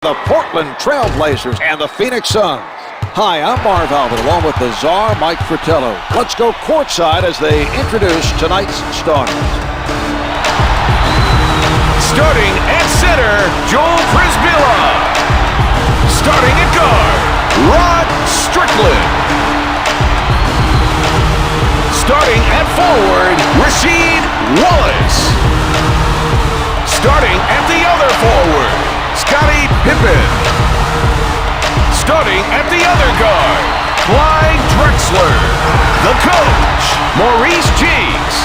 The Portland Trail Blazers and the Phoenix Suns. Hi, I'm Marv Albert, along with the czar, Mike Fratello. Let's go courtside as they introduce tonight's starters. Starting at center, Joel Prisbilla. Starting at guard, Rod Strickland. Starting at forward, Rasheed Wallace. Starting at the other forward, Scottie Pippen. Starting at the other guard, Clyde Drexler. The coach, Maurice Cheeks.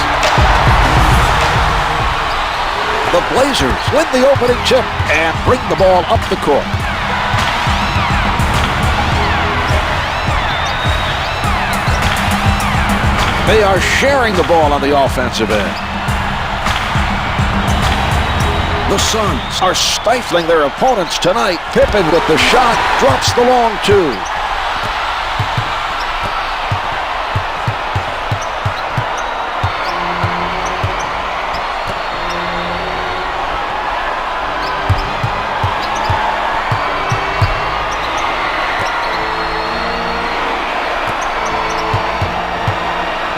The Blazers win the opening tip and bring the ball up the court. They are sharing the ball on the offensive end. The Suns are stifling their opponents tonight. Pippen with the shot, drops the long two.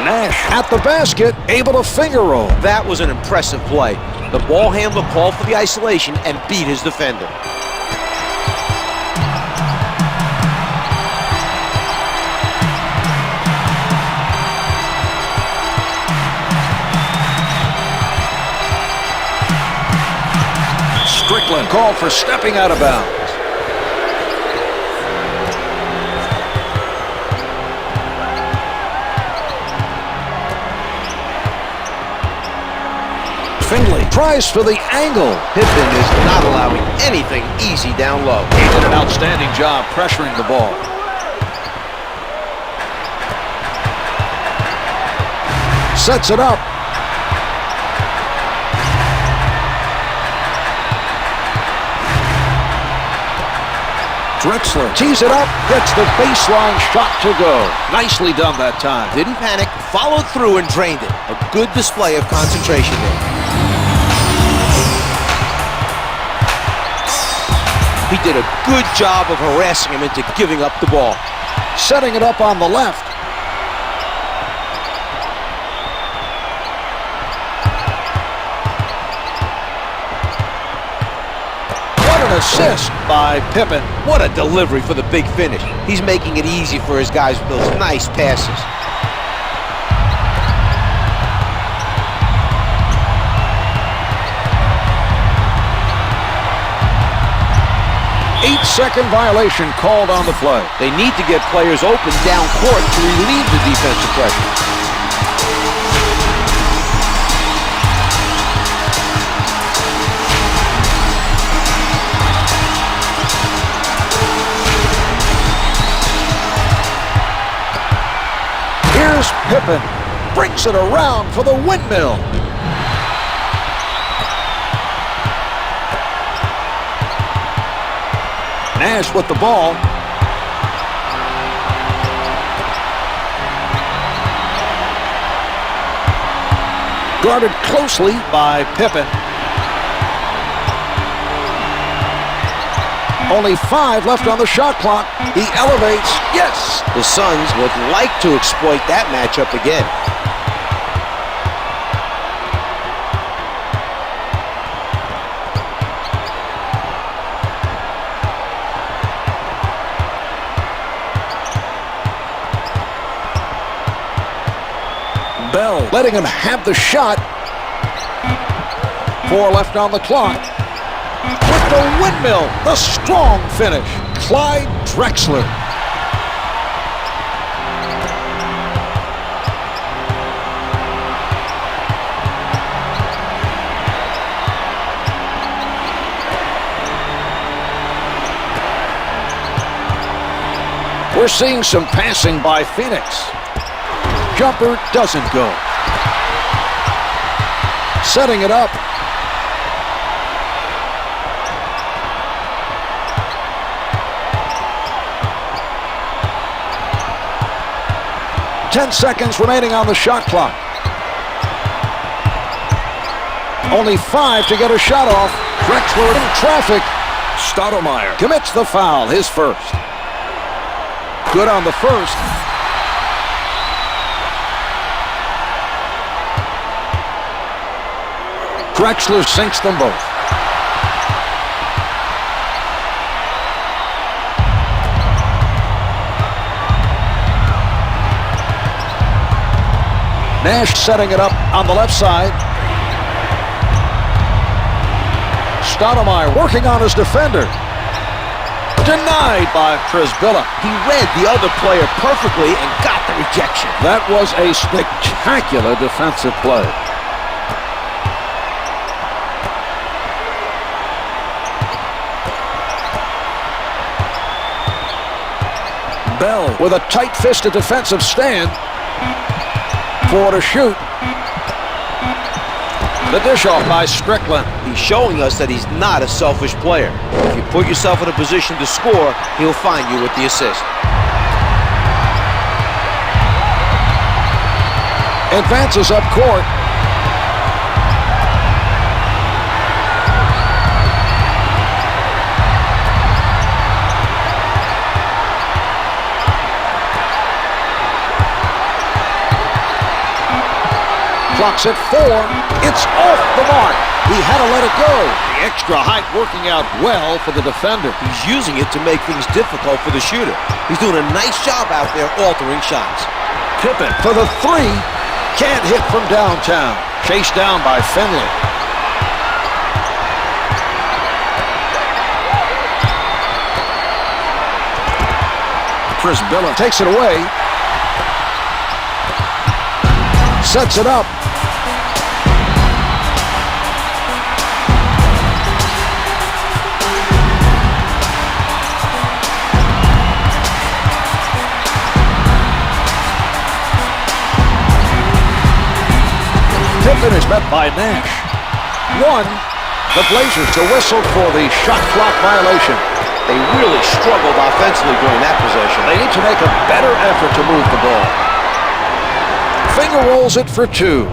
Nash at the basket, able to finger roll. That was an impressive play. The ball handler called for the isolation and beat his defender. Strickland called for stepping out of bounds. Finley tries for the angle. Pippen is not allowing anything easy down low. He did an outstanding job pressuring the ball. Sets it up. Drexler tees it up, gets the baseline shot to go. Nicely done that time. Didn't panic, followed through and drained it. A good display of concentration there. He did a good job of harassing him into giving up the ball. Setting it up on the left. What an assist by Pippen. What a delivery for the big finish. He's making it easy for his guys with those nice passes. Eight-second violation called on the play. They need to get players open down court to relieve the defensive pressure. Here's Pippen. Brings it around for the windmill. Nash with the ball. Guarded closely by Pippen. Only 5 left on the shot clock. He elevates. Yes! The Suns would like to exploit that matchup again. Bell letting him have the shot. 4 left on the clock. With the windmill, the strong finish. Clyde Drexler. We're seeing some passing by Phoenix. Jumper doesn't go. Setting it up. Ten seconds remaining on the shot clock. Only 5 to get a shot off. Drexler in traffic. Stoudemire commits the foul, his first. Good on the first. Drexler sinks them both. Nash setting it up on the left side. Stoudemire working on his defender. Denied by Prisbilla. He read the other player perfectly and got the rejection. That was a spectacular defensive play. Bell with a tight-fisted defensive stand. 4 to shoot. The dish off by Strickland. He's showing us that he's not a selfish player. If you put yourself in a position to score, he'll find you with the assist. Advances up court. Clock's at 4. It's off the mark. He had to let it go. The extra height working out well for the defender. He's using it to make things difficult for the shooter. He's doing a nice job out there altering shots. Pippen for the 3. Can't hit from downtown. Chased down by Finley. Prisbilla takes it away. Sets it up. Pippen is met by Nash. 1. The Blazers to whistle for the shot clock violation. They really struggled offensively during that possession. They need to make a better effort to move the ball. Finger rolls it for 2.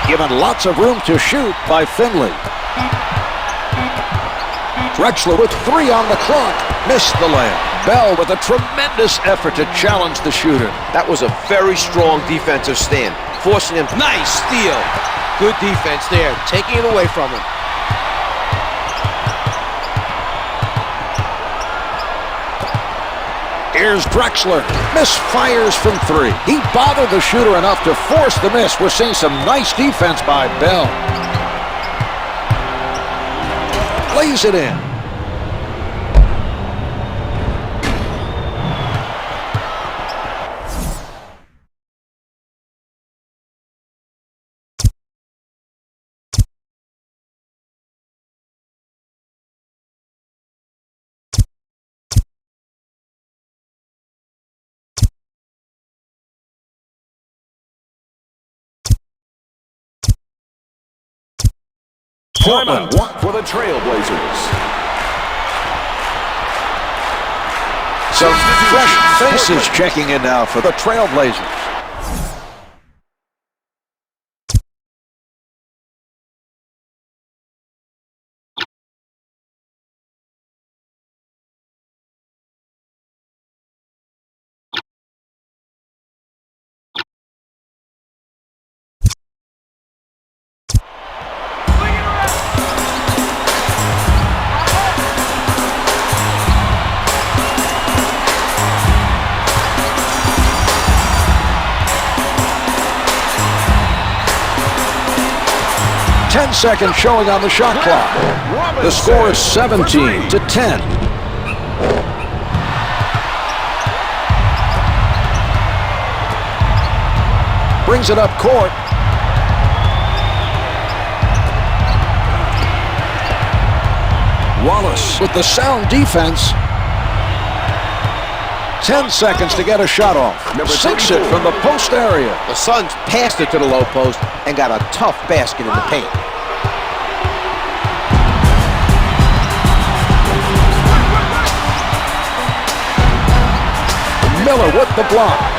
Given lots of room to shoot by Finley. Drexler with 3 on the clock. Missed the layup. Bell with a tremendous effort to challenge the shooter. That was a very strong defensive stand, forcing him. Nice steal. Good defense there, taking it away from him. Here's Drexler. Misfires from 3. He bothered the shooter enough to force the miss. We're seeing some nice defense by Bell. Lays it in. Timeout for the Trailblazers. Some fresh faces checking in now for the Trailblazers. Seconds showing on the shot clock. The score is 17 to 10. Brings it up court. Wallace with the sound defense. 10 seconds to get a shot off. Sinks it from the post area. The Suns passed it to the low post and got a tough basket in the paint. Miller with the block.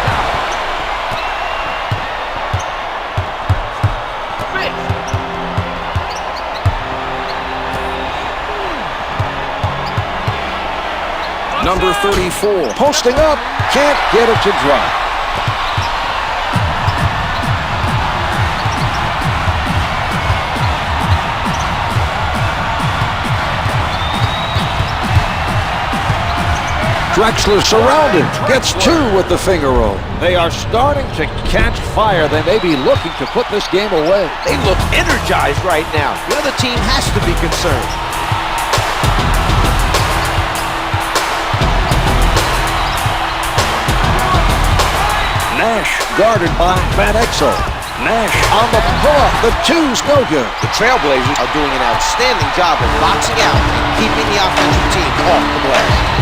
Number 34. Posting up, can't get it to drop. Drexler surrounded, gets two with the finger roll. They are starting to catch fire. They may be looking to put this game away. They look energized right now. The other team has to be concerned. Nash guarded by Van Exel. Nash on the pull-up. The two's no good. The Trailblazers are doing an outstanding job of boxing out and keeping the offensive team off the glass.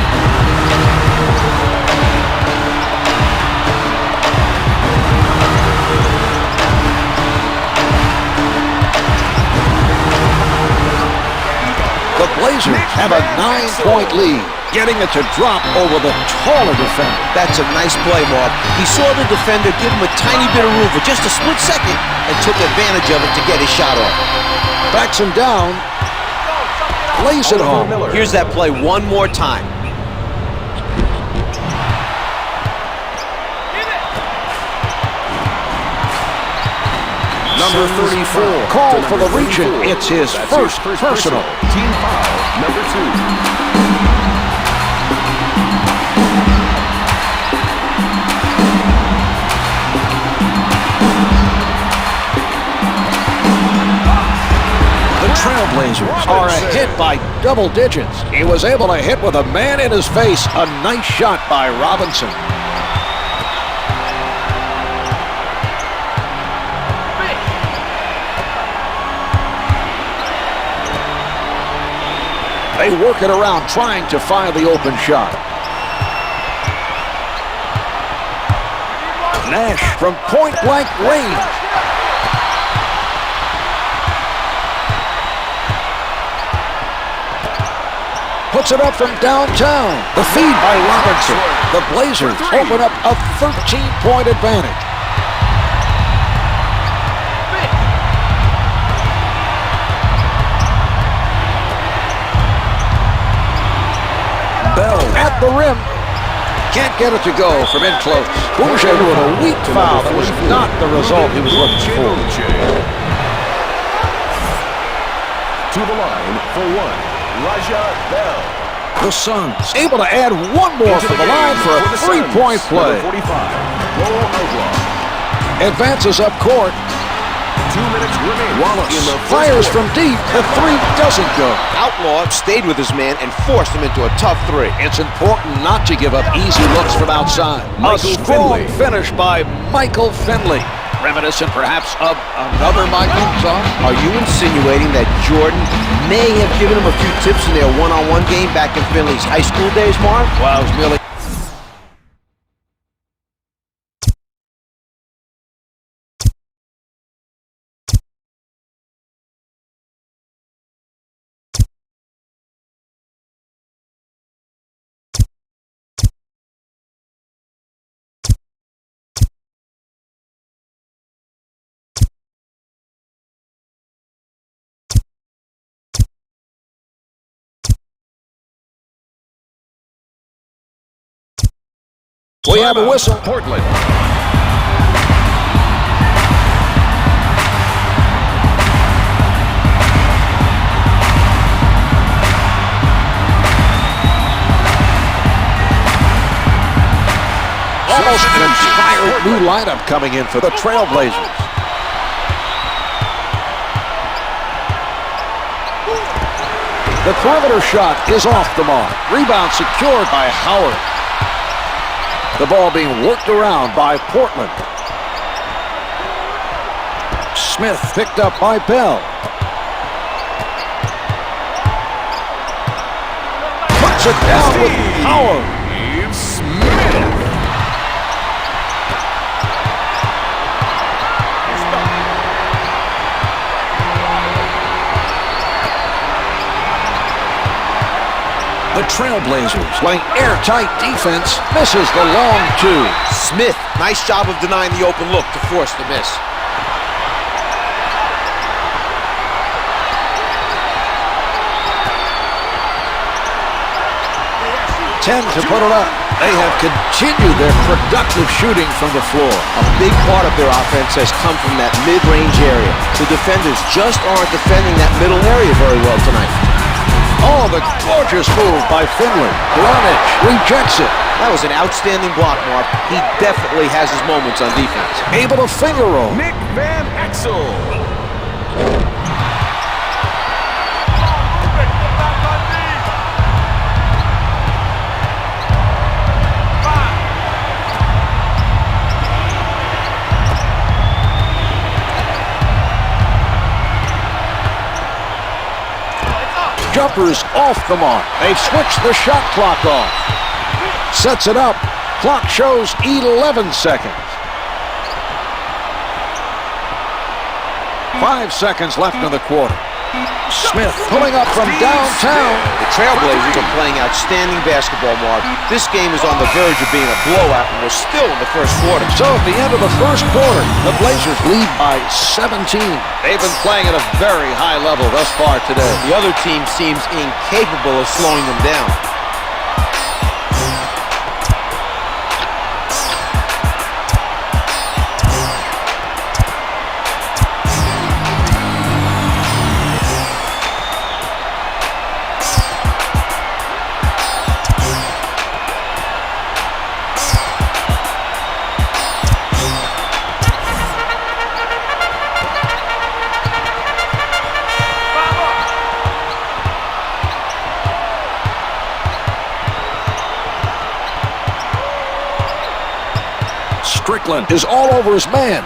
The Blazers have a 9-point lead, getting it to drop over the taller defender. That's a nice play, Mark. He saw the defender give him a tiny bit of room for just a split second and took advantage of it to get his shot off. Backs him down, lays it home. Here's that play one more time. Number 34. Call for the region. It's his first personal. Team foul, number 2. The Trailblazers are ahead by double digits. He was able to hit with a man in his face. A nice shot by Robinson. They work it around, trying to find the open shot. Nash from point-blank range. Puts it up from downtown. The feed by Robinson. The Blazers open up a 13-point advantage. Bell at the rim. Can't get it to go from in close. Boucher with a weak foul that was not the result he was looking for. To the line for one, Rasheed Bell. The Suns able to add one more from the line for a three-point play. 45, Roll Outlaw. Advances up court. 2 minutes remaining. Wallace fires from deep. The three doesn't go. Outlaw stayed with his man and forced him into a tough three. It's important not to give up easy looks from outside. A strong finish by Michael Finley. Reminiscent perhaps of another Michael song. Are you insinuating that Jordan may have given him a few tips in their one-on-one game back in Finley's high school days, Mark? Well, it was merely we have a whistle. Portland. Almost an entire new lineup coming in for the Trailblazers. The perimeter shot is off the mark. Rebound secured by Howard. The ball being worked around by Portland. Smith picked up by Bell. Puts it down with Howard. Smith. The Trailblazers, playing airtight defense, misses the long two. Smith, nice job of denying the open look to force the miss. 10 to put it up. They have continued their productive shooting from the floor. A big part of their offense has come from that mid-range area. The defenders just aren't defending that middle area very well tonight. Oh, the gorgeous move by Finley. Blonic rejects it. That was an outstanding block, Mark. He definitely has his moments on defense. Able to finger roll. Nick Van Exel. Jumpers off the mark. They've switched the shot clock off. Sets it up. Clock shows 11 seconds. 5 seconds left in the quarter. Smith pulling up from downtown. The Trailblazers are playing outstanding basketball, Mark. This game is on the verge of being a blowout, and we're still in the first quarter. So at the end of the first quarter, the Blazers lead by 17. They've been playing at a very high level thus far today. The other team seems incapable of slowing them down. Strickland is all over his man.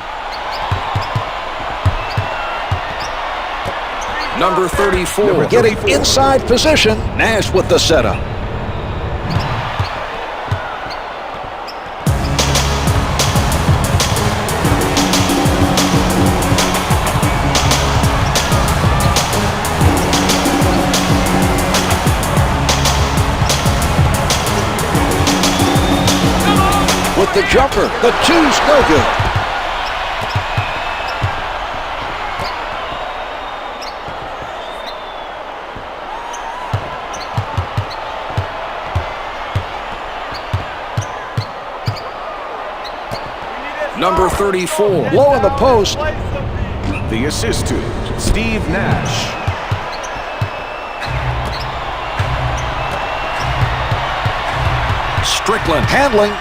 Number 34 getting inside position. Nash with the setup. With the jumper, the two's no good. Number 34, low in the post. The assist to Steve Nash. Strickland handling.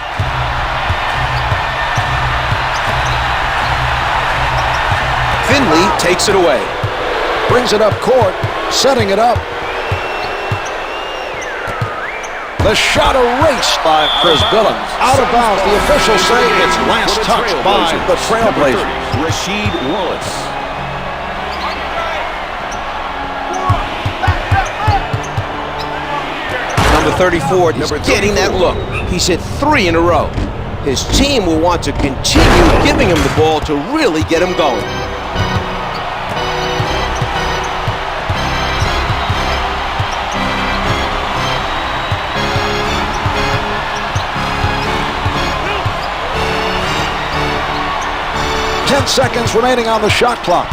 Finley takes it away. Brings it up court, setting it up. The shot erased by Chris Billings. Out of bounds, the officials say it's last touch by the Trailblazers. Rasheed Wallace. Number 34 is getting that look. He's hit 3 in a row. His team will want to continue giving him the ball to really get him going. Ten seconds remaining on the shot clock.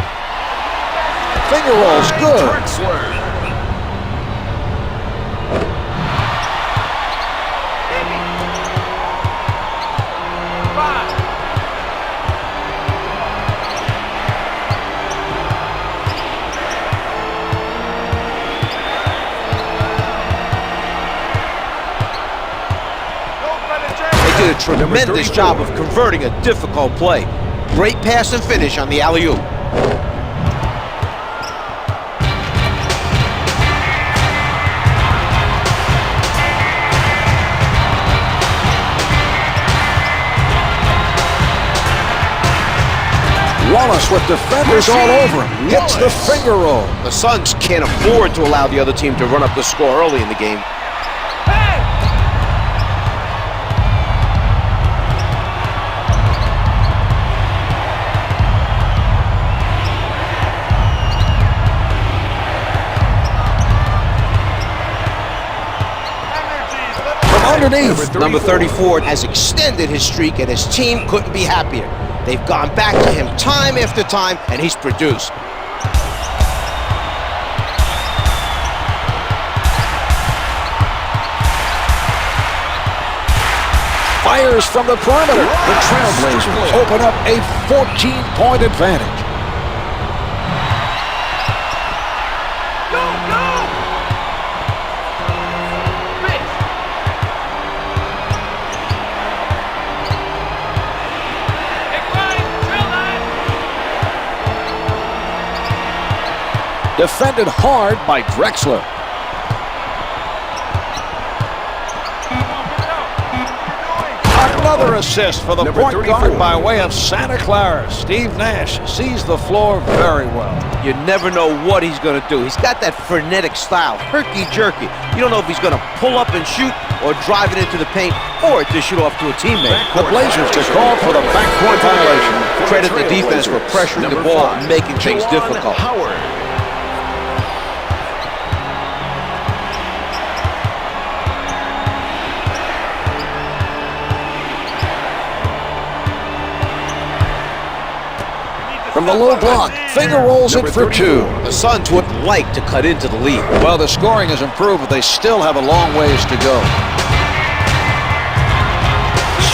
Finger rolls good. Drexler. They did a tremendous job of converting a difficult play. Great pass and finish on the alley-oop. Wallace with defenders all over him. Hits the finger roll. The Suns can't afford to allow the other team to run up the score early in the game. underneath. Number 34 has extended his streak, and his team couldn't be happier. They've gone back to him time after time, and he's produced. Fires from the perimeter. The Trailblazers open up a 14-point advantage. Defended hard by Drexler. Another assist for the point guard by way of Santa Clara. Steve Nash sees the floor very well. You never know what he's going to do. He's got that frenetic style, herky-jerky. You don't know if he's going to pull up and shoot or drive it into the paint or dish it off to a teammate. The Blazers to call for the backcourt violation. Credit the defense for pressuring the ball and making things difficult. From the low block, finger rolls it for two. The Suns would like to cut into the lead. Well, the scoring has improved, but they still have a long ways to go.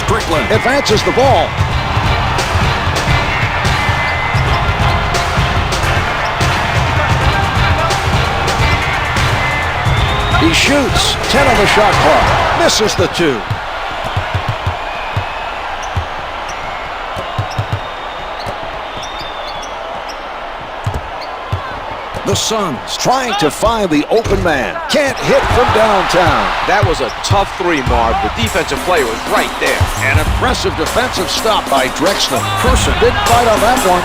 Strickland advances the ball. He shoots. 10 on the shot clock. Misses the two. The Suns trying to find the open man. Can't hit from downtown. That was a tough three, Marv. The defensive player was right there. An impressive defensive stop by Drexler. Person didn't fight on that one.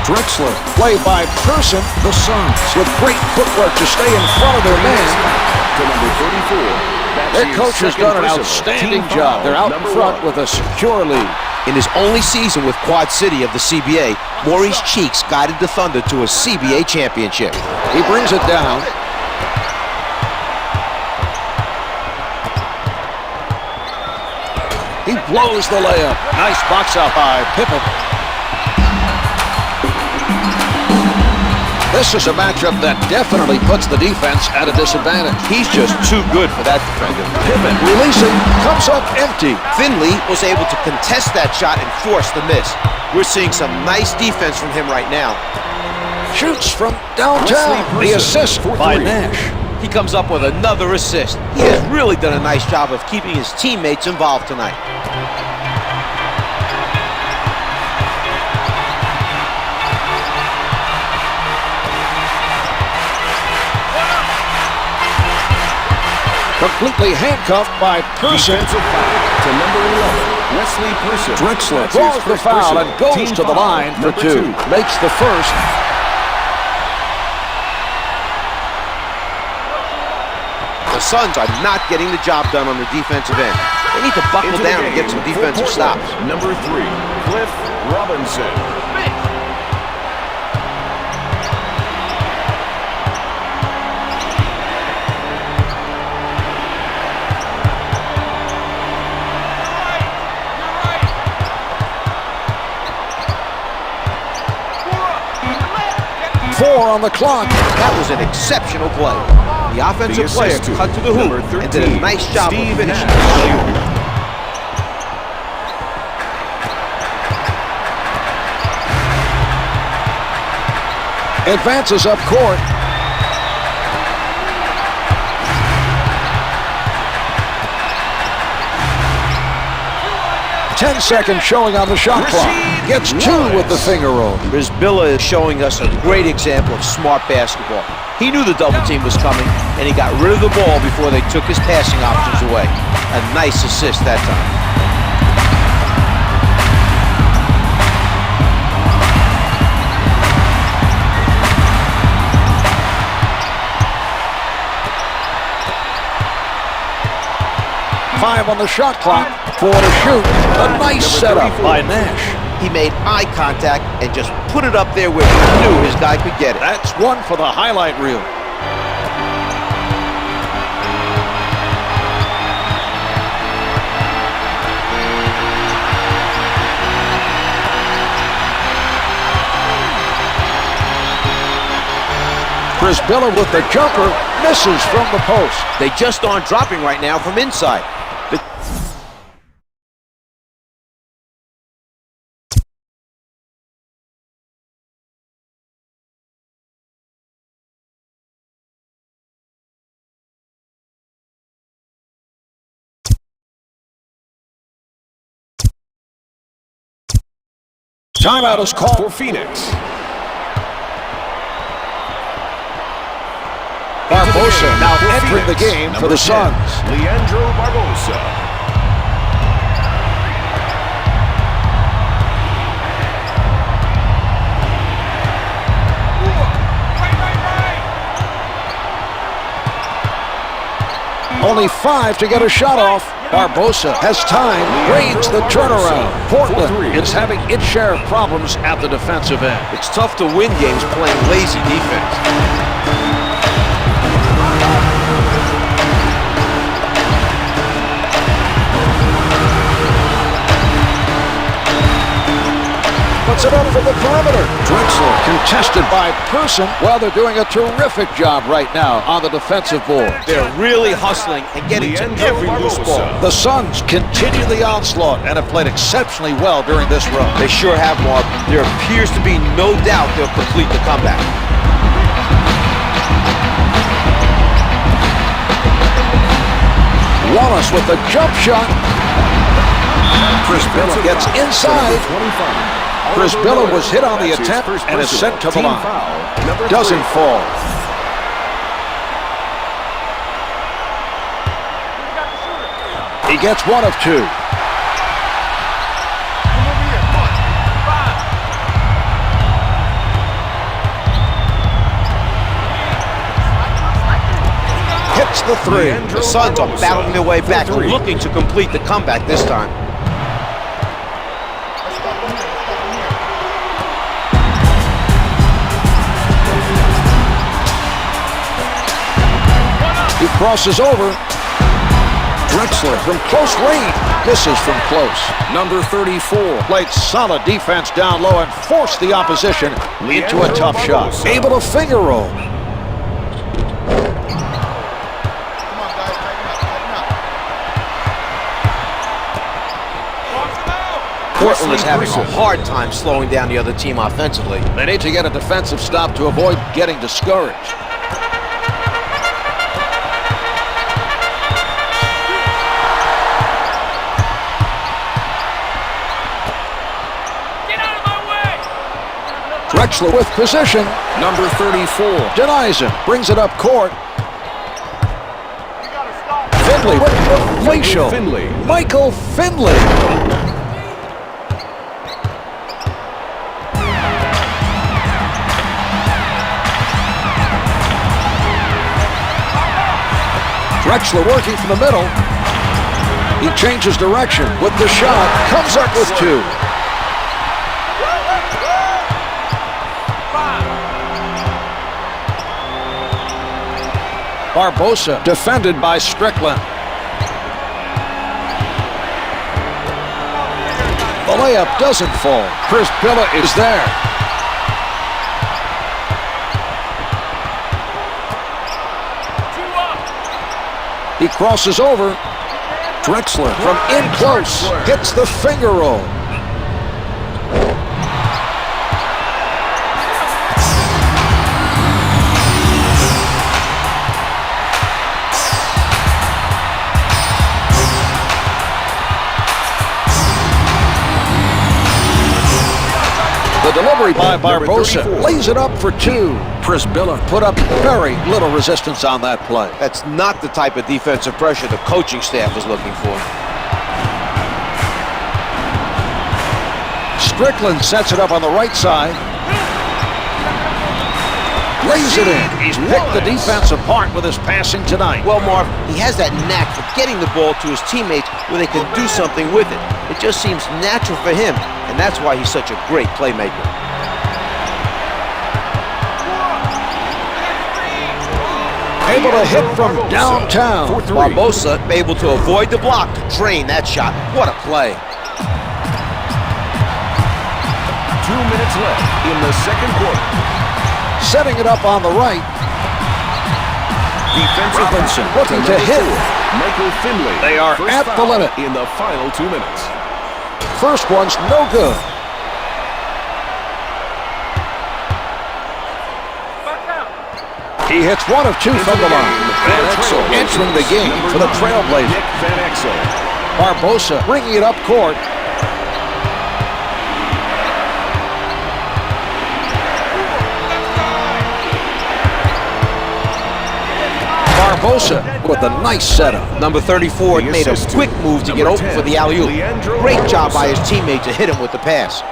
Drexler, play by Person. The Suns with great footwork to stay in front of their man. To number 34. Their coach has done an outstanding job. They're out in front with a secure lead. In his only season with Quad City of the CBA, Maurice Cheeks guided the Thunder to a CBA championship. He brings it down. He blows the layup. Nice box out by Pippen. This is a matchup that definitely puts the defense at a disadvantage. He's just too good for that defender. Pippen releasing, comes up empty. Finley was able to contest that shot and force the miss. We're seeing some nice defense from him right now. Shoots from downtown. The assist by Nash. He comes up with another assist. He has really done a nice job of keeping his teammates involved tonight. Completely handcuffed by Person. Defensive foul to number 11, Wesley Person. Drexler draws the foul and goes to the line for two. Makes the first. The Suns are not getting the job done on the defensive end. They need to buckle down and get some defensive stops. Number 3, Cliff Robinson. Four on the clock. That was an exceptional play. The offensive player cut to the hoop and did a nice job of finishing the alley-oop. Advances up court. 10 seconds showing on the shot clock. Gets two with the finger roll. Brisbilla is showing us a great example of smart basketball. He knew the double team was coming, and he got rid of the ball before they took his passing options away. A nice assist that time. Five on the shot clock. 4 to shoot. A nice setup by Nash. He made eye contact and just put it up there where he knew his guy could get it. That's one for the highlight reel. Billa with the jumper, misses from the post. They just aren't dropping right now from inside. Timeout is called for Phoenix. Barbosa now entering the game for the Suns. Leandro Barbosa. Only 5 to get a shot off. Barbosa has time, reads the turnaround. Portland is having its share of problems at the defensive end. It's tough to win games playing lazy defense. Puts it up from the perimeter. Drexler contested by Person. Well, they're doing a terrific job right now on the defensive board. They're really hustling and getting to every loose ball. The Suns continue the onslaught and have played exceptionally well during this run. They sure have, Mark. There appears to be no doubt they'll complete the comeback. Wallace with the jump shot. Billa gets inside. Billa was hit on the attempt and is sent to the line. Doesn't fall. He gets 1 of 2. Hits the 3. The Suns are battling their way back, looking to complete the comeback this time. He crosses over. Drexler from close range. Misses from close. Number 34 played solid defense down low and forced the opposition into a tough shot. Able to finger roll. Portland is having a hard time slowing down the other team offensively. They need to get a defensive stop to avoid getting discouraged. Drexler with position. Number 34 denies him. Brings it up court. Finley with the facial. Michael Finley. Drexler working from the middle. He changes direction with the shot. Comes up with 2. Barbosa defended by Strickland. The layup doesn't fall. Billa is there. He crosses over. Drexler from in close hits the finger roll. The delivery by Barbosa lays it up for 2. Billa put up very little resistance on that play. That's not the type of defensive pressure the coaching staff is looking for. Strickland sets it up on the right side. Lays it in. He's picked the defense apart with his passing tonight. Well, Marv, he has that knack for getting the ball to his teammates where they can do something with it. It just seems natural for him, and that's why he's such a great playmaker. Able to hit from downtown. Barbosa able to avoid the block to drain that shot. What a play. 2 minutes left in the second quarter. Setting it up on the right. Defensive Robinson foul looking to to hit. Michael Finley. They are First at the foul limit. in the final 2 minutes. First one's no good. He hits one of two from the line. Van Exel entering the game for the Trailblazers. Nick Van Exel. Barbosa bringing it up court. Barbosa with a nice setup. Number 34 made a quick move to get open for the alley-oop. Great job by his teammate to hit him with the pass.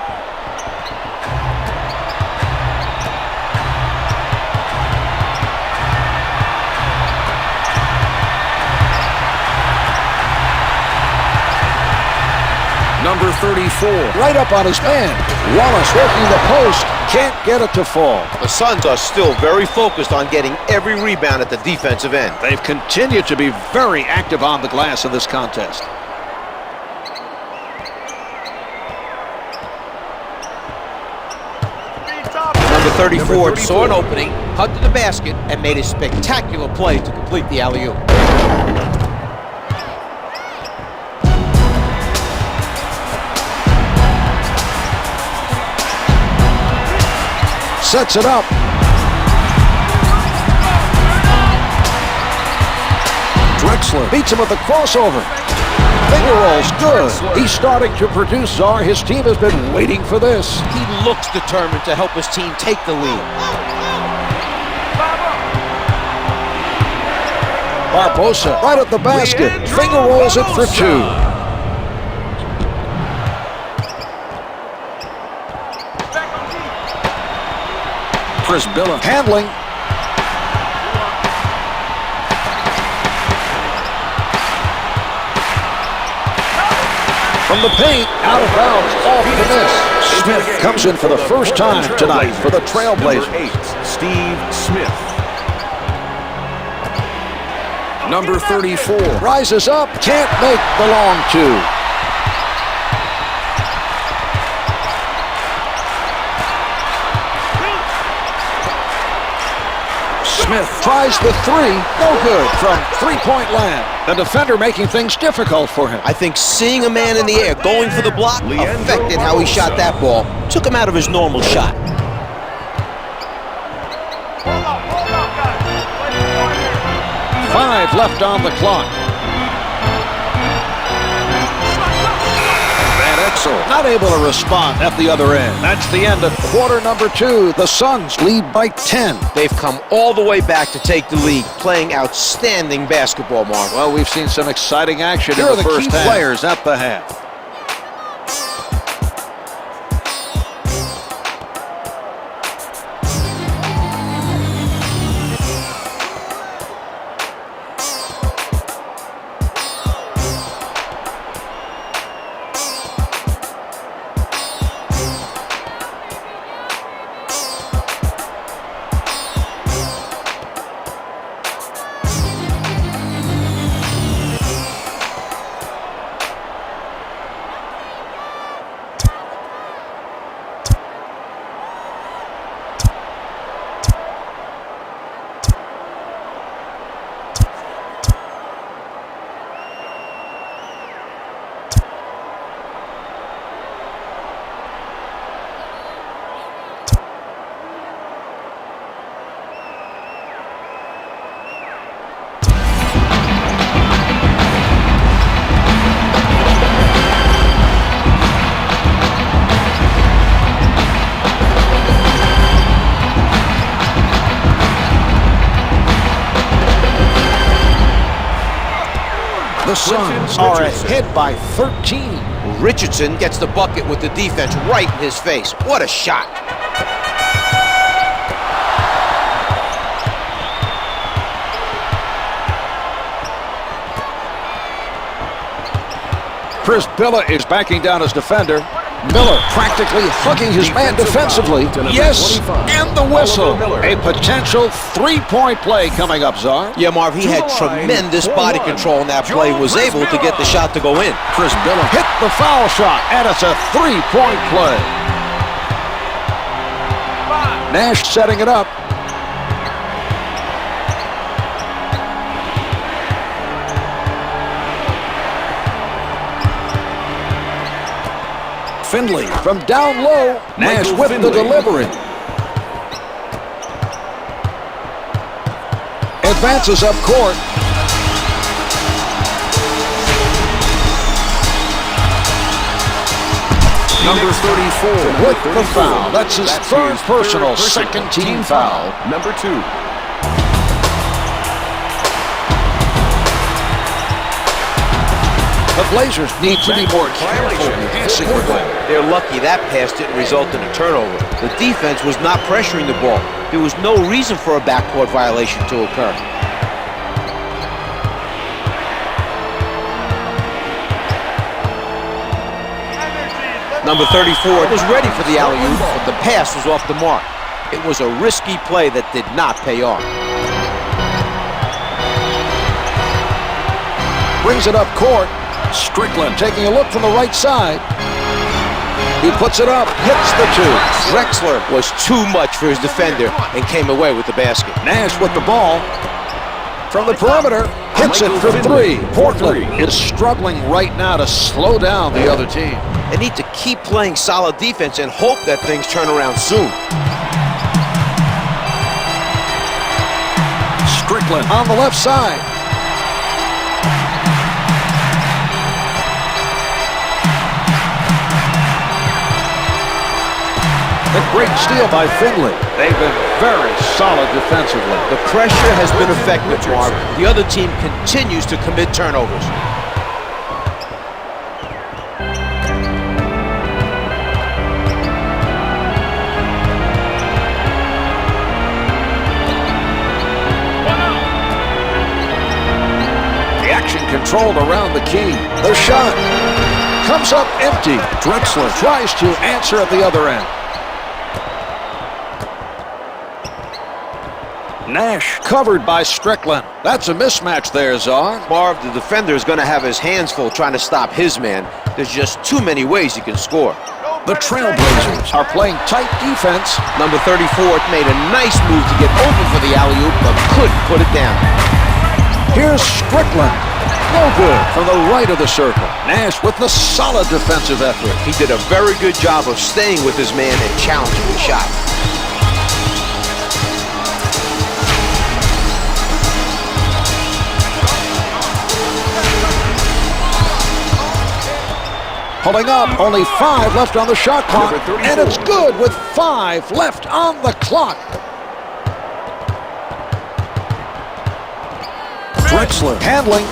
Number 34, right up on his man. Wallace working the post, can't get it to fall. The Suns are still very focused on getting every rebound at the defensive end. They've continued to be very active on the glass in this contest. Number 34 saw an opening, cut to the basket, and made a spectacular play to complete the alley-oop. Sets it up. Drexler beats him with the crossover. Finger rolls, good. He's starting to produce, Czar. His team has been waiting for this. He looks determined to help his team take the lead. Barbosa right at the basket. Finger rolls it for two. Billa handling. From the paint, out of bounds, off the miss. Smith comes in for the first time tonight for the Trailblazers. Number 8, Steve Smith. Number 34 rises up, can't make the long two. Smith tries the three, no good from three-point land. The defender making things difficult for him. I think seeing a man in the air going for the block affected how he shot that ball. Took him out of his normal shot. Five left on the clock. Not able to respond at the other end. That's the end of quarter number 2. The Suns lead by 10. They've come all the way back to take the lead, playing outstanding basketball, Mark. Well, we've seen some exciting action in the first half. Players at the half. The Suns are ahead by 13. Richardson gets the bucket with the defense right in his face. What a shot. Billa is backing down his defender. Miller practically hugging his man defensively. Yes, and the whistle. A potential three-point play coming up, Czar. Yeah, Marv, he had tremendous body control in that play, was able to get the shot to go in. Billa hit the foul shot, and it's a three-point play. Nash setting it up. Finley from down low. Nash with the delivery. Advances up court. Number 34 with the foul. That's his third personal, second team foul. Number 2. The Blazers need to be more careful passing the ball. They're lucky that pass didn't result in a turnover. The defense was not pressuring the ball. There was no reason for a backcourt violation to occur. Number 34 was ready for the alley-oop, but the pass was off the mark. It was a risky play that did not pay off. Brings it up court. Strickland taking a look from the right side. He puts it up, hits the two. Drexler was too much for his defender and came away with the basket. Nash with the ball. From the perimeter, hits it for three. Portland is struggling right now to slow down the other team. They need to keep playing solid defense and hope that things turn around soon. Strickland on the left side. A great steal by Finley. They've been very solid defensively. The pressure has been effective, Marv. The other team continues to commit turnovers. Controlled around the key. The shot comes up empty. Drexler tries to answer at the other end. Nash covered by Strickland. That's a mismatch there, Czar. Marv, the defender is going to have his hands full trying to stop his man. There's just too many ways he can score. The Trailblazers are playing tight defense. Number 34 made a nice move to get open for the alley-oop, but couldn't put it down. Here's Strickland. No good from the right of the circle. Nash with the solid defensive effort. He did a very good job of staying with his man and challenging the shot. Pulling up, only 5 left on the shot clock, and it's good with 5 left on the clock. Drexler handling.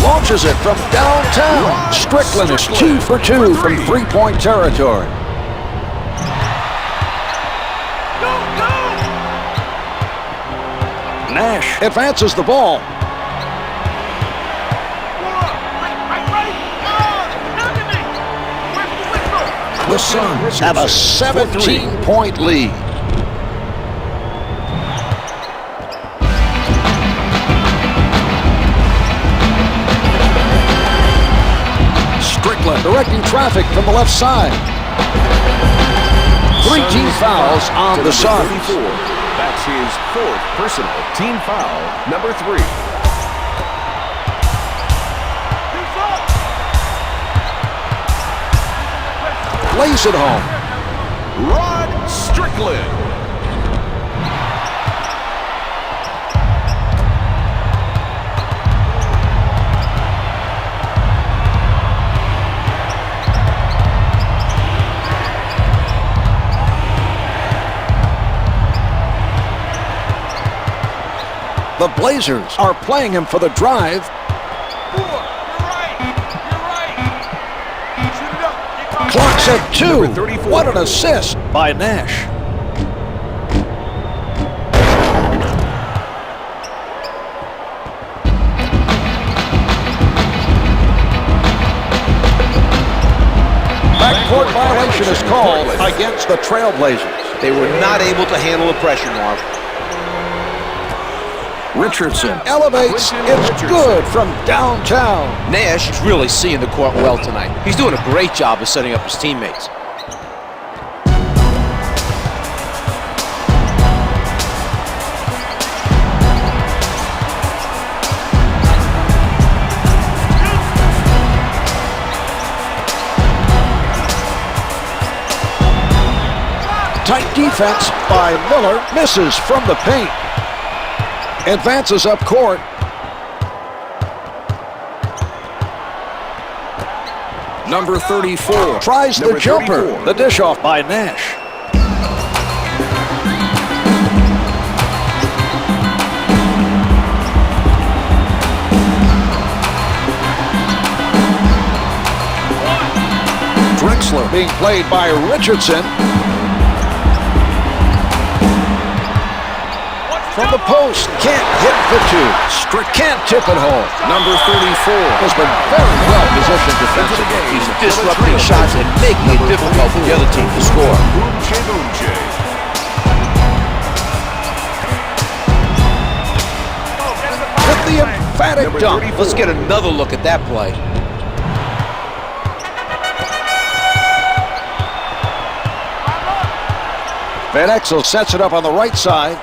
Launches it from downtown. Strickland is 2 for 2 from three-point territory. Nash advances the ball. The Suns have a 17-point lead. Strickland directing traffic from the left side. 3 team fouls on the Suns. That's his 4th personal team foul, number 3. Lays it home. Rod Strickland. The Blazers are playing him for the drive. Clock's at 2. What an assist by Nash. Backcourt violation is called against the Trailblazers. They were not able to handle the pressure, Marv. Richardson elevates. It's good from downtown. Nash is really seeing the court well tonight. He's doing a great job of setting up his teammates. Tight defense by Miller. Misses from the paint. Advances up court. Number 34 tries the jumper. 34. The dish off by Nash. Drexler being played by Richardson. From the post, can't hit for two. Strickland can't tip it home. Number 34 has been very well positioned defensively. He's disrupting shots and making it difficult for the other team to score. With the emphatic dunk. Let's get another look at that play. Van Exel sets it up on the right side.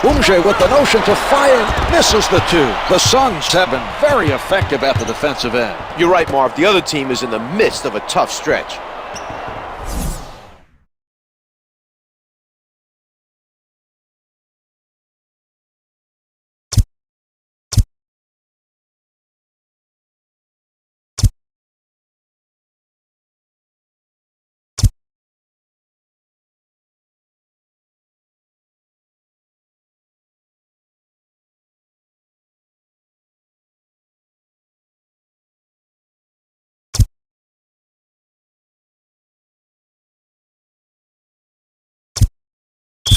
Boumje with the notion to fire, misses the two. The Suns have been very effective at the defensive end. You're right, Marv. The other team is in the midst of a tough stretch.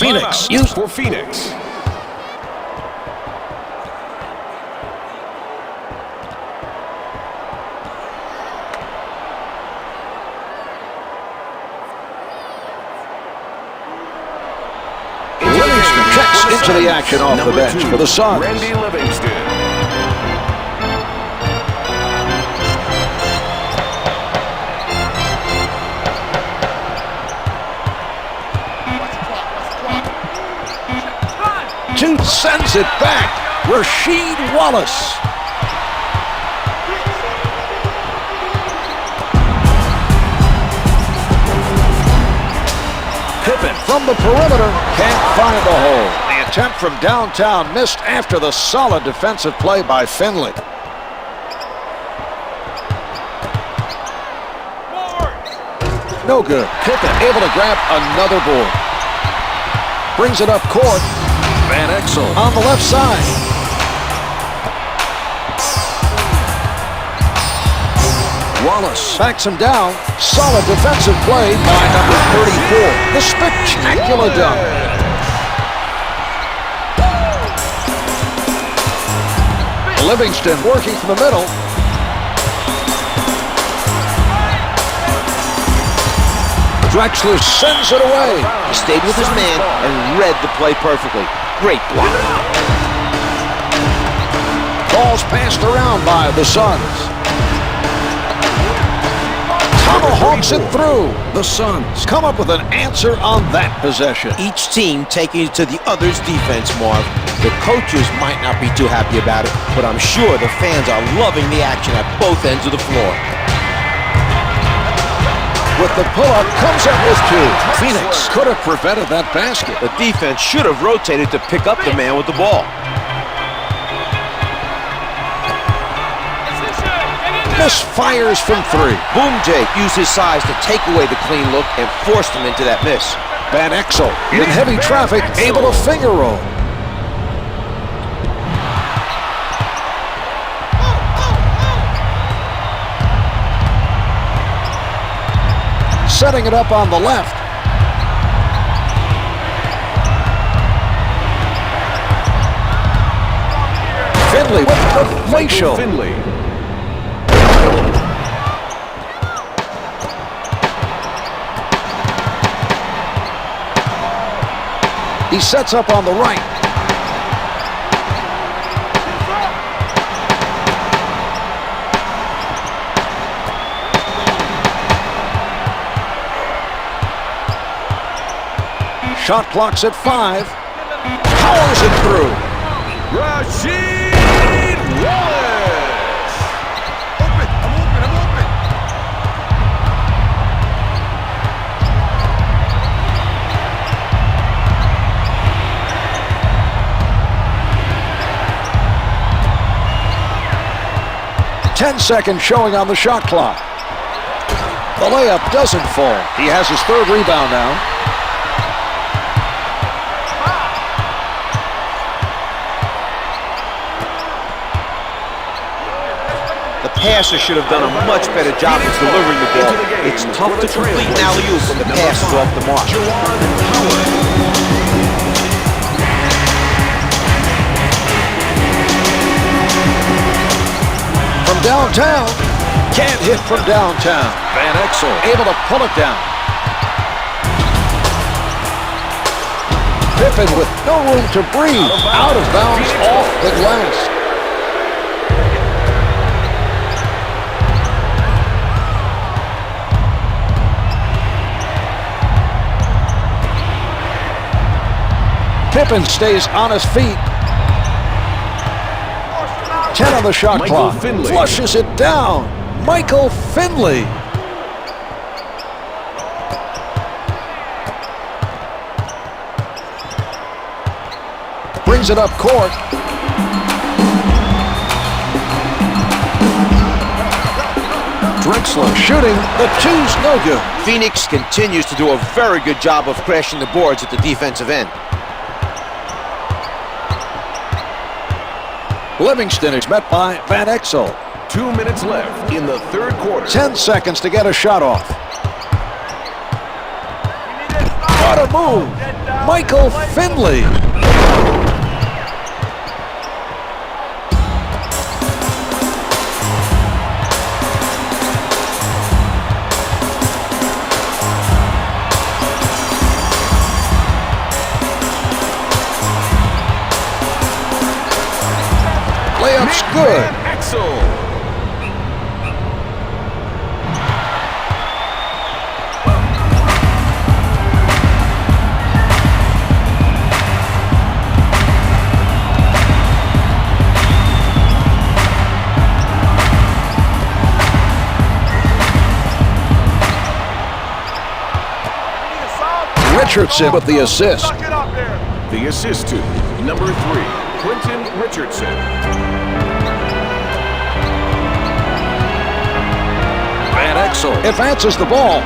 Phoenix used for Phoenix. Livingston checks into the action off the bench for the Suns. Randy Livingston. Sends it back. Rasheed Wallace. Pippen from the perimeter. Can't find the hole. The attempt from downtown missed after the solid defensive play by Finley. No good. Pippen able to grab another board. Brings it up court. Van Exel on the left side. Wallace backs him down. Solid defensive play by number 34. The spectacular dunk. Livingston working from the middle. Drexler sends it away. He stayed with his man and read the play perfectly. Great block. Ball's passed around by the Suns. Tomahawks it through. The Suns come up with an answer on that possession. Each team taking it to the other's defense, Marv. The coaches might not be too happy about it, but I'm sure the fans are loving the action at both ends of the floor. With the pull-up, comes up with two. Phoenix could have prevented that basket. The defense should have rotated to pick up the man with the ball. Misfires from three. Boumje used his size to take away the clean look and forced him into that miss. Van Exel in heavy traffic, able to finger roll. Setting it up on the left. Finley with the facial. Finley. He sets up on the right. Shot clock's at 5. Powers it through. Rasheed Wallace. 10 seconds showing on the shot clock. The layup doesn't fall. He has his third rebound now. The passer should have done a much better job of delivering the ball. It's tough to complete an alley-oop when the pass is off the mark. From downtown, can't hit from downtown. Van Exel able to pull it down. Pippen with no room to breathe. Out of bounds off the glass. Pippen stays on his feet. 10 on the shot clock. Flushes it down. Michael Finley. Brings it up court. Drexler shooting. The two's no good. Phoenix continues to do a very good job of crashing the boards at the defensive end. Livingston is met by Van Exel. 2 minutes left in the third quarter. 10 seconds to get a shot off. What a move. Michael Finley. Layup's good. Richardson with the assist. The assist to number 3, Quentin Richardson. Van Exel advances the ball.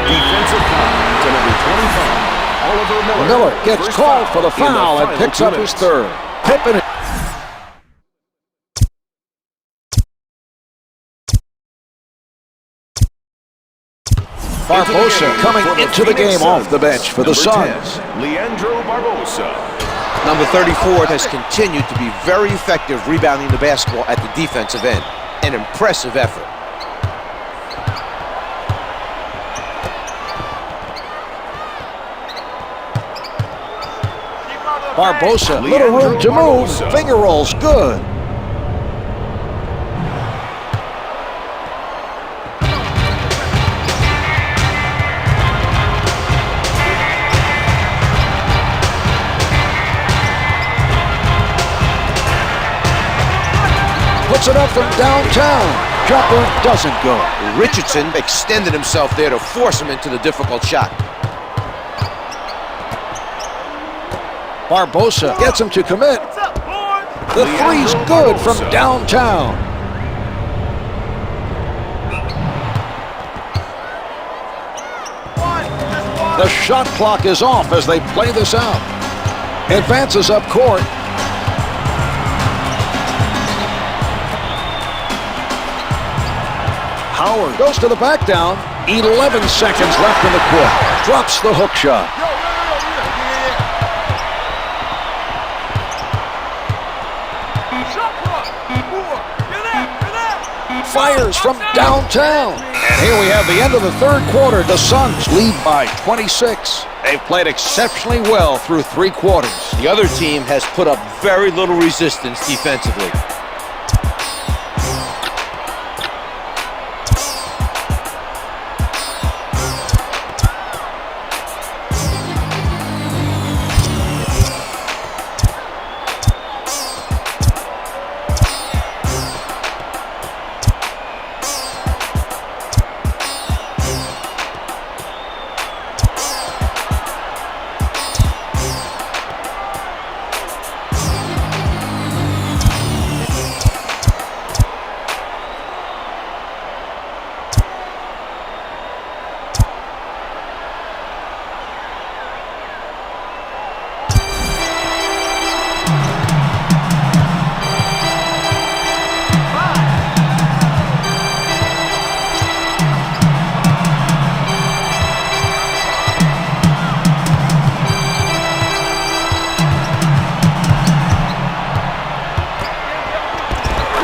Defensive foul to number 25, Oliver Miller. Miller gets called for the foul and picks up his third. Pippen. Barbosa coming into the game off the bench for the Suns. Leandro Barbosa. Number 34 has continued to be very effective rebounding the basketball at the defensive end. An impressive effort. Barbosa, little room to move. Finger rolls good. Puts it up from downtown. Jumper doesn't go. Richardson extended himself there to force him into the difficult shot. Barbosa gets him to commit. The three's good from downtown. The shot clock is off as they play this out. Advances up court. Howard goes to the back down. 11 seconds left in the quarter. Drops the hook shot. Fires from downtown. And here we have the end of the third quarter. The Suns lead by 26. They've played exceptionally well through 3 quarters. The other team has put up very little resistance defensively.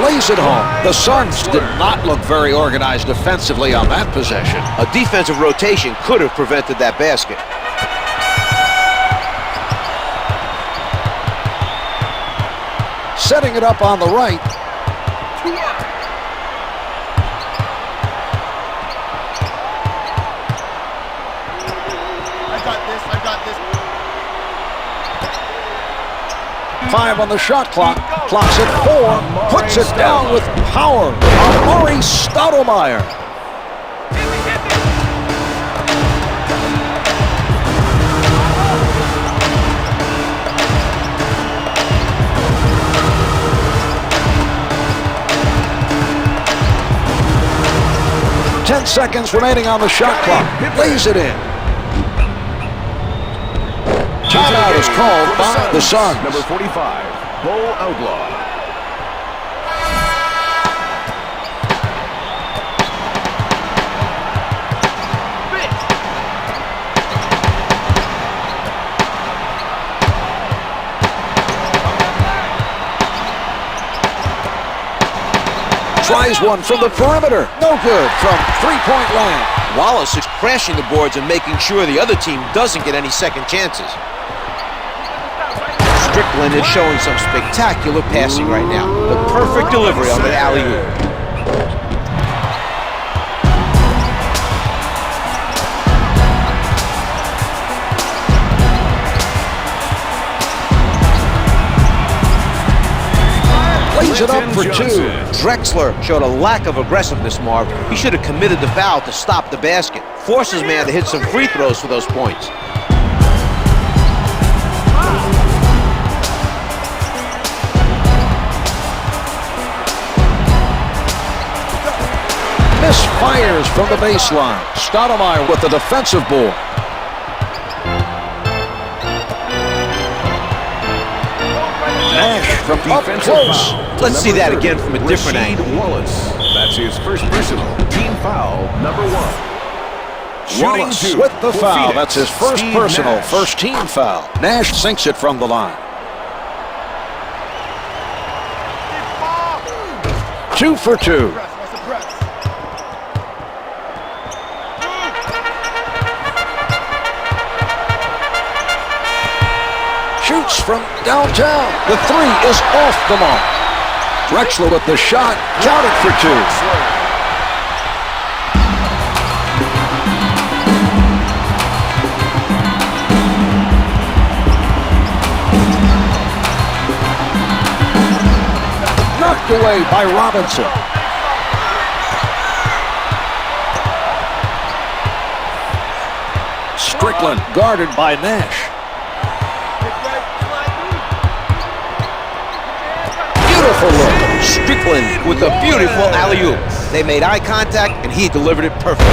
lays it home. The Suns did not look very organized defensively on that possession. A defensive rotation could have prevented that basket. Setting it up on the right. I got this. 5 on the shot clock. Clock's at 4. Puts it down with power. Amari Stoudemire. 10 seconds remaining on the shot clock. Lays it in. Timeout is called by the Suns. Number 45, Bo Outlaw. Tries one from the perimeter. No good from three-point land. Wallace is crashing the boards and making sure the other team doesn't get any second chances. Strickland is showing some spectacular passing right now. The perfect delivery on the alley-oop. Lays it up for 2. Drexler showed a lack of aggressiveness, Marv. He should have committed the foul to stop the basket. Force his man to hit some free throws for those points. Misfires from the baseline. Stoudemire with the defensive board. Nash from up close. Let's see that again from a different angle. Rasheed Wallace. That's his first personal. Team foul, number 1. Wallace Shooting 2 with the for foul. Phoenix. That's his first Steve personal, Nash. first team foul. Nash sinks it from the line. 2 for 2. Shoots from downtown. The 3 is off the mark. Drexler with the shot. Counted for 2. Knocked away by Robinson. Strickland guarded by Nash. Beautiful look. Strickland with a beautiful alley-oop. They made eye contact, and he delivered it perfectly.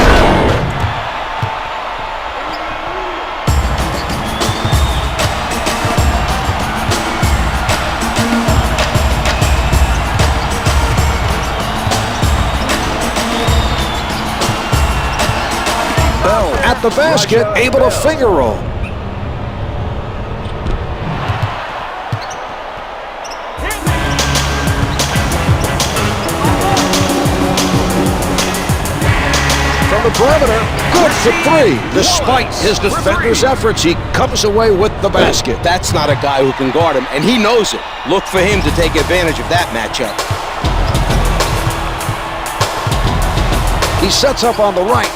Bell at the basket, able to finger roll. The perimeter, good for 3. Despite his defender's efforts, he comes away with the basket. That's not a guy who can guard him, and he knows it. Look for him to take advantage of that matchup. He sets up on the right.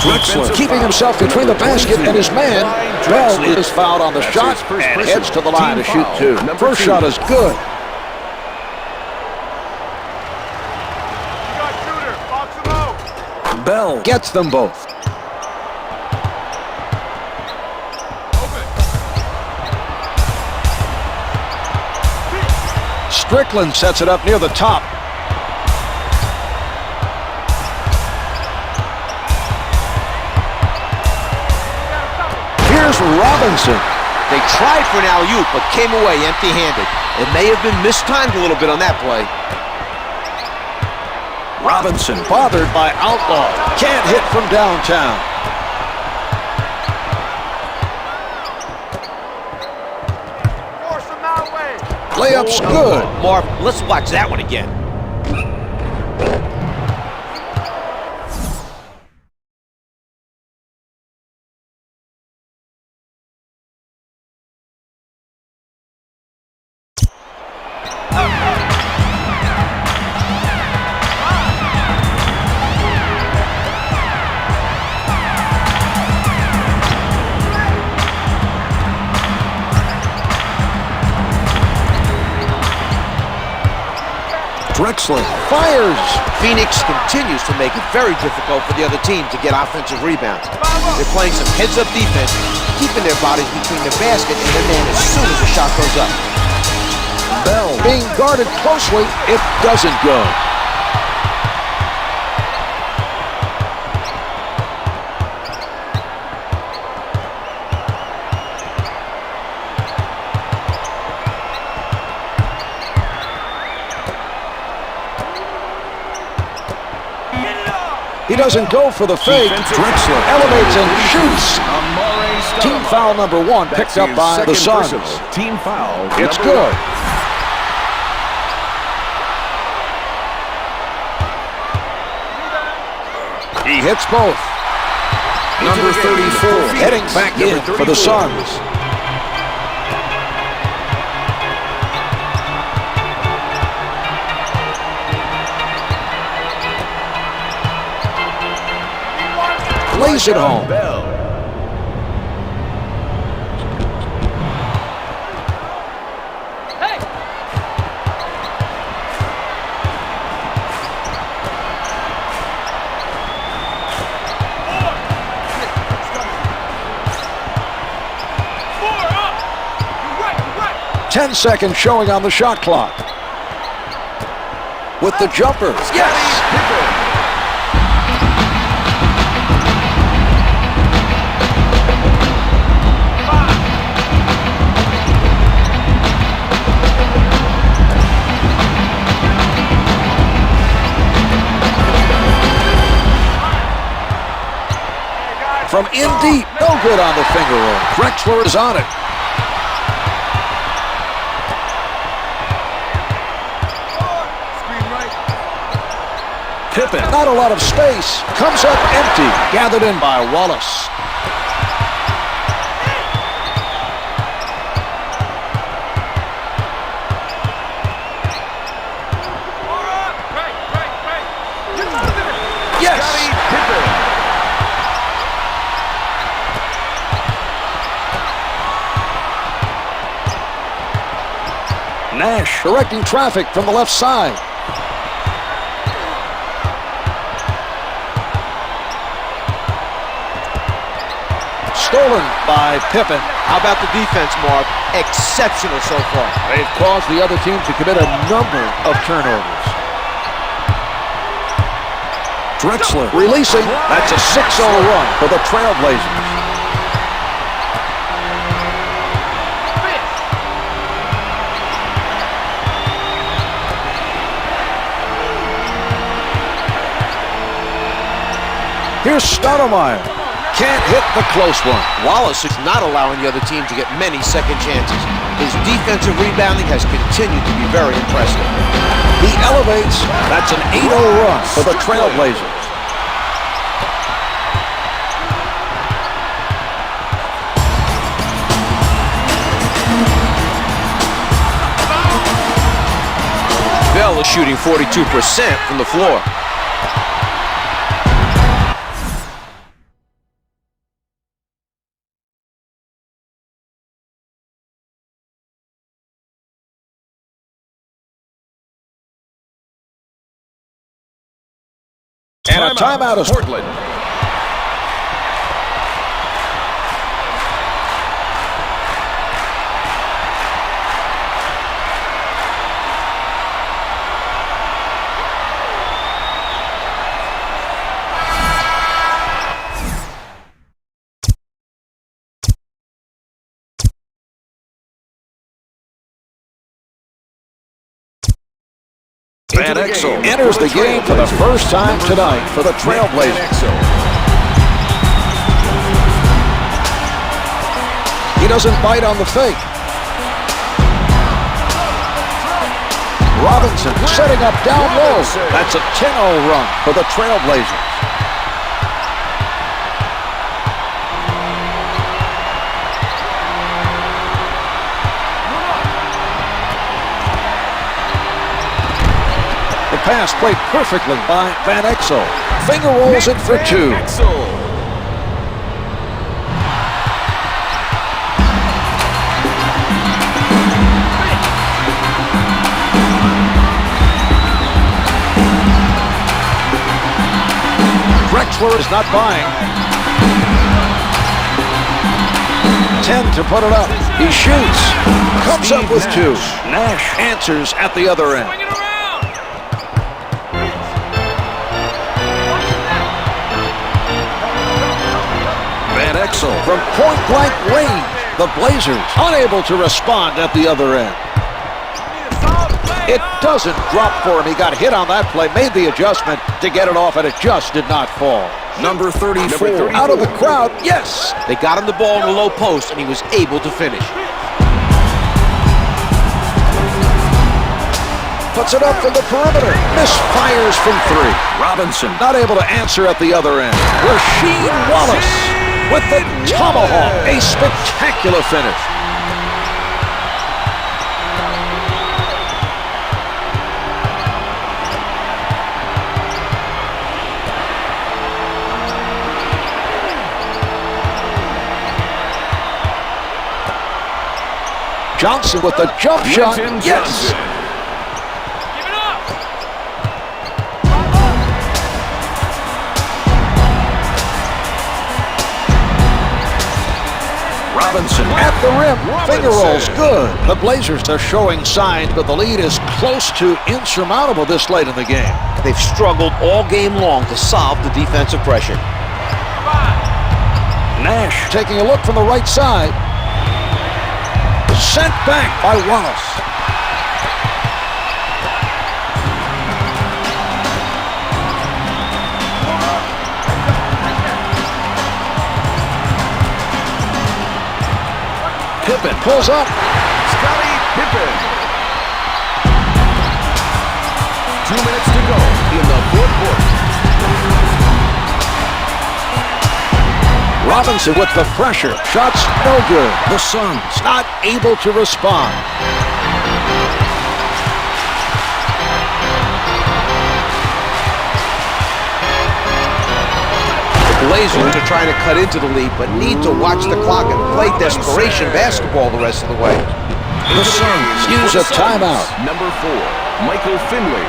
Drexler keeping himself between the basket and his man. Bell is fouled on the shot and heads to the line to shoot 2. First shot is good. Bell gets them both. Strickland sets it up near the top. Here's Robinson. They tried for an alley-oop, but came away empty-handed. It may have been mistimed a little bit on that play. Robinson bothered by Outlaw. Can't hit from downtown. Layup's good. Marv, let's watch that one again. Drexler fires. Phoenix continues to make it very difficult for the other team to get offensive rebounds. They're playing some heads-up defense, keeping their bodies between the basket and their man as soon as the shot goes up. Bell being guarded closely. It doesn't go. He doesn't go for the fake. Drexler elevates and shoots. Team foul number 1 picked up by the Suns. Team foul. It's good. He hits both. Number 34 heading back in for the Suns. Lays it home. Hey! 10 seconds showing on the shot clock. With the jumper. Yes! From in deep, no good on the finger roll. Drexler is on it. Pippen, not a lot of space. Comes up empty. Gathered in by Wallace. Yes! Nash directing traffic from the left side. Stolen by Pippen. How about the defense, Mark? Exceptional so far. They've caused the other team to commit a number of turnovers. Drexler releasing. That's a 6-0 run for the Trailblazers. Here's Stoudemire. Can't hit the close one. Wallace is not allowing the other team to get many second chances. His defensive rebounding has continued to be very impressive. He elevates. That's an 8-0 run for the Trailblazers. Bell is shooting 42% from the floor. And a timeout is Portland. Van Exel enters the game for the first time tonight for the Trailblazers. He doesn't bite on the fake. Robinson setting up down low. That's a 10-0 run for the Trailblazers. The pass played perfectly by Van Exel. Finger rolls it for two. Drexler is not buying. 10 to put it up. He shoots. Comes up with two. Nash answers at the other end. Van Exel from point-blank range. The Blazers unable to respond at the other end. It doesn't drop for him. He got hit on that play, made the adjustment to get it off, and it just did not fall. Number 34 out of the crowd. Yes! They got him the ball in the low post, and he was able to finish. Puts it up from the perimeter. Misfires from three. Robinson not able to answer at the other end. Rasheed Wallace with the tomahawk. A spectacular finish. Johnson with the jump shot. Yes! Give it up. Robinson at the rim. Finger rolls good. The Blazers are showing signs, but the lead is close to insurmountable this late in the game. They've struggled all game long to solve the defensive pressure. Nash taking a look from the right side. Sent back by Wallace. Pippen pulls up. Scottie Pippen. 2 minutes to go in the fourth quarter. Robinson with the pressure. Shots no good. The Suns not able to respond. The Blazers are trying to cut into the lead, but need to watch the clock and play desperation basketball the rest of the way. The Suns use a timeout. Number 4, Michael Finley.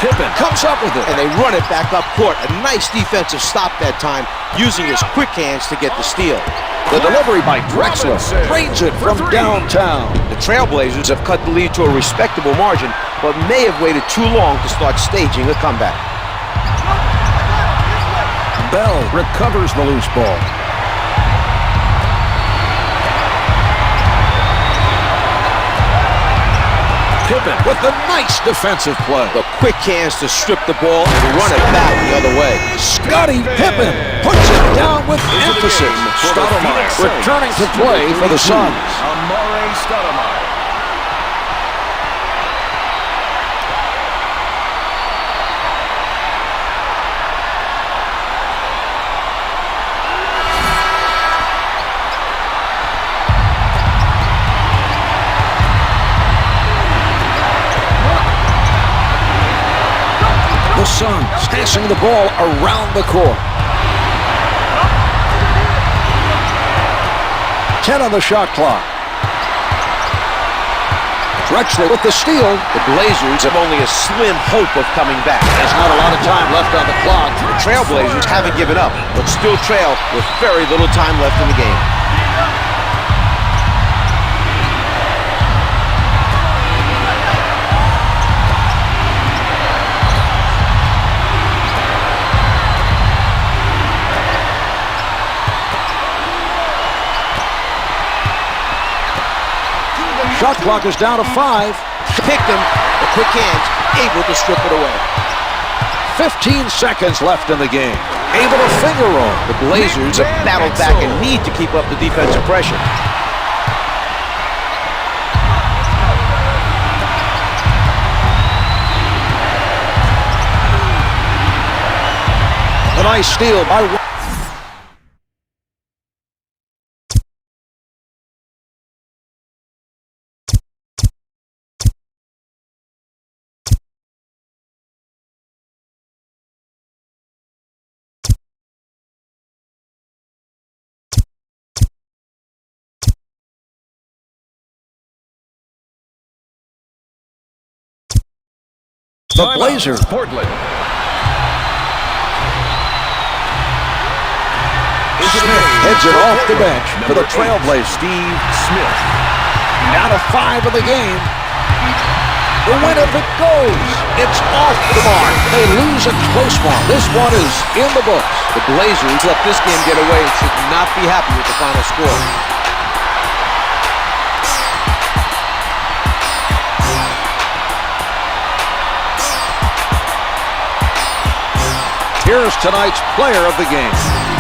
Pippen comes up with it. And they run it back up court. A nice defensive stop that time, using his quick hands to get the steal. The delivery by Drexler drains it from downtown. The Trailblazers have cut the lead to a respectable margin, but may have waited too long to start staging a comeback. Bell recovers the loose ball. Pippen with the nice defensive play. The quick hands to strip the ball and run it back the other way. Scottie Pippen puts it down with emphasis. Stoudemire returning to play for the Suns. Amare Stoudemire. The Suns passing the ball around the court. 10 on the shot clock. Drexler with the steal. The Blazers have only a slim hope of coming back. There's not a lot of time left on the clock. The Trailblazers haven't given up, but still trail with very little time left in the game. Shot clock is down to 5. Picked him, the quick hands, able to strip it away. 15 seconds left in the game. Able to finger roll. The Blazers have battled back and need to keep up the defensive pressure. A nice steal by the Blazers. Portland. Smith heads it off the bench for the Trailblazers. Steve Smith. Down to 5 in the game. The win if it goes. It's off the mark. They lose a close one. This one is in the books. The Blazers let this game get away and should not be happy with the final score. Here's tonight's player of the game.